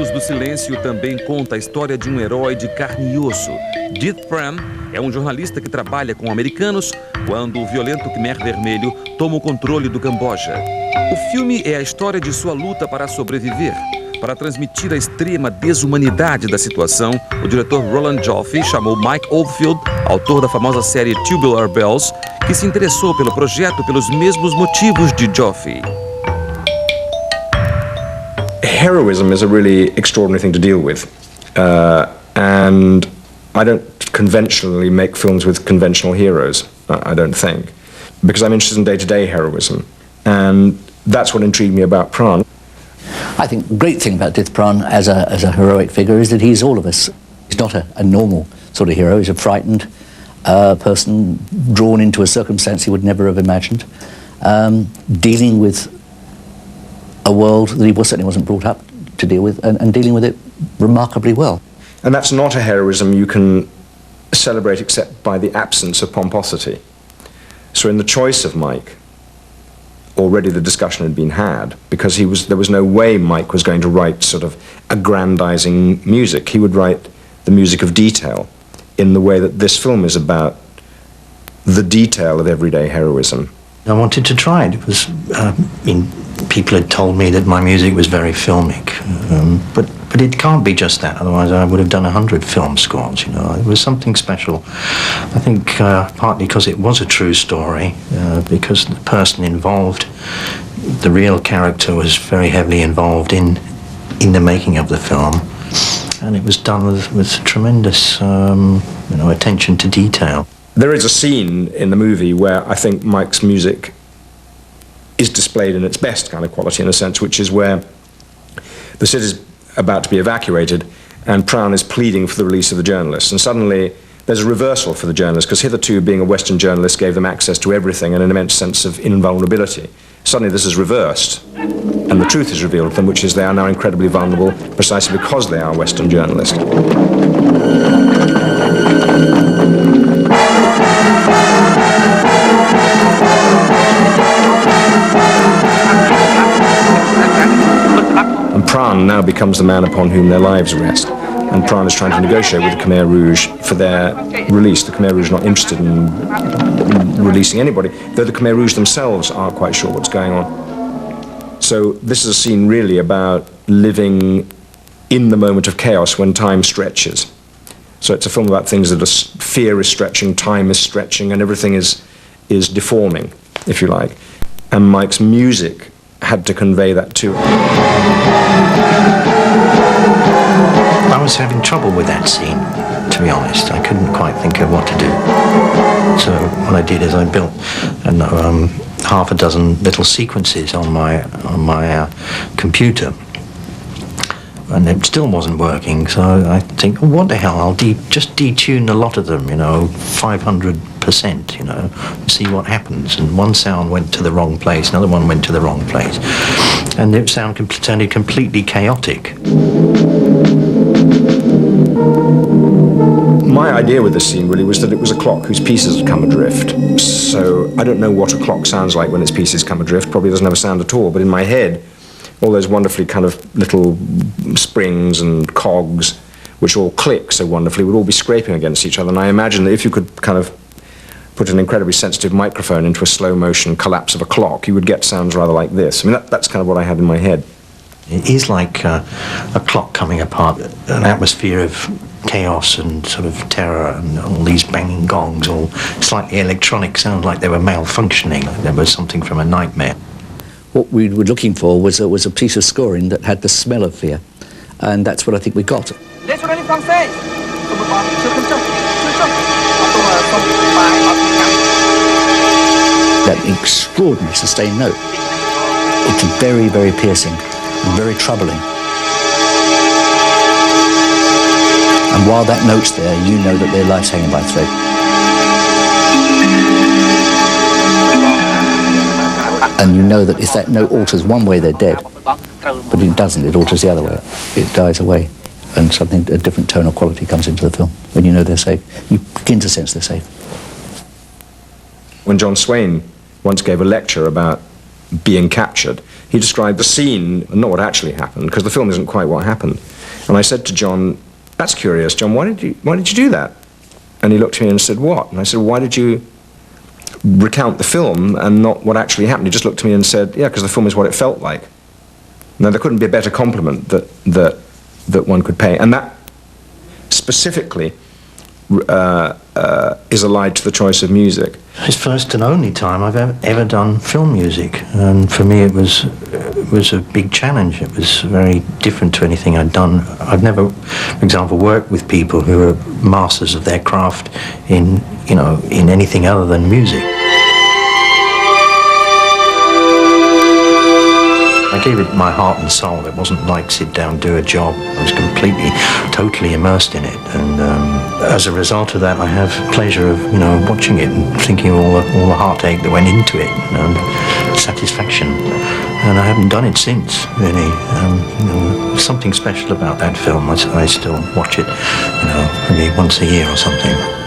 Gritos do Silêncio também conta a história de um herói de carne e osso. David Puttnam é um jornalista que trabalha com americanos quando o violento Khmer Vermelho toma o controle do Camboja. O filme é a história de sua luta para sobreviver. Para transmitir a extrema desumanidade da situação, o diretor Roland Joffe chamou Mike Oldfield, autor da famosa série Tubular Bells, que se interessou pelo projeto pelos mesmos motivos de Joffe. Heroism is a really extraordinary thing to deal with, and I don't conventionally make films with conventional heroes, I don't think, because I'm interested in day-to-day heroism, and that's what intrigued me about Pran. I think the great thing about David Puttnam as a heroic figure is that he's all of us. He's not a normal sort of hero. He's a frightened person drawn into a circumstance he would never have imagined, dealing with a world that he certainly wasn't brought up to deal with, and dealing with it remarkably well. And that's not a heroism you can celebrate except by the absence of pomposity. So in the choice of Mike, already the discussion had been had, because there was no way Mike was going to write sort of aggrandizing music. He would write the music of detail in the way that this film is about the detail of everyday heroism. I wanted to try it. It was, people had told me that my music was very filmic, but it can't be just that. Otherwise, I would have done 100 film scores. You know, it was something special. I think partly because it was a true story, because the person involved, the real character, was very heavily involved in the making of the film, and it was done with tremendous, attention to detail. There is a scene in the movie where I think Mike's music is displayed in its best kind of quality, in a sense, which is where the city's about to be evacuated and Pran is pleading for the release of the journalists. And suddenly there's a reversal for the journalists, because hitherto being a Western journalist gave them access to everything and an immense sense of invulnerability. Suddenly this is reversed, and the truth is revealed to them, which is they are now incredibly vulnerable precisely because they are Western journalists. And Pran now becomes the man upon whom their lives rest. And Pran is trying to negotiate with the Khmer Rouge for their release. The Khmer Rouge are not interested in releasing anybody, though the Khmer Rouge themselves aren't quite sure what's going on. So this is a scene really about living in the moment of chaos when time stretches. So it's a film about things that fear is stretching, time is stretching, and everything is deforming, if you like. And Mike's music had to convey that too. I was having trouble with that scene, to be honest. I couldn't quite think of what to do. So what I did is I built half a dozen little sequences on my computer, and it still wasn't working. So I think, oh, what the hell? I'll just detune a lot of them, 500%, see what happens. And one sound went to the wrong place, another one went to the wrong place, and it sounded completely chaotic. My idea with this scene really was that it was a clock whose pieces had come adrift. So I don't know what a clock sounds like when its pieces come adrift. Probably doesn't have a sound at all. But in my head, all those wonderfully kind of little springs and cogs, which all click so wonderfully, would all be scraping against each other. And I imagine that if you could kind of put an incredibly sensitive microphone into a slow motion collapse of a clock, you would get sounds rather like this. I mean, that's kind of what I had in my head. It is like a clock coming apart, an atmosphere of chaos and sort of terror, and all these banging gongs, all slightly electronic, sound like they were malfunctioning, like there was something from a nightmare. What we were looking for was a piece of scoring that had the smell of fear, and that's what I think we got. That extraordinary sustained note. It's very, very piercing, very troubling. And while that note's there, you know that their life's hanging by a thread. And you know that if that note alters one way, they're dead. But it doesn't, it alters the other way. It dies away. And a different tone or quality comes into the film. When you know they're safe, you begin to sense they're safe. When John Swain once gave a lecture about being captured. He described the scene, not what actually happened, because the film isn't quite what happened. And I said to John, "That's curious, John. Why did you do that?" And he looked at me and said, "What?" And I said, "Why did you recount the film and not what actually happened?" He just looked at me and said, "Yeah, because the film is what it felt like." Now, there couldn't be a better compliment that one could pay, and that specifically is allied to the choice of music. It's first and only time I've ever done film music, and for me it was a big challenge. It was very different to anything I'd done. I've never, for example, worked with people who are masters of their craft in anything other than music. I gave it my heart and soul. It wasn't like sit down, do a job. I was totally immersed in it. And as a result of that, I have pleasure of, watching it and thinking of all the heartache that went into it, and satisfaction. And I haven't done it since, really. Something special about that film. I still watch it, maybe once a year or something.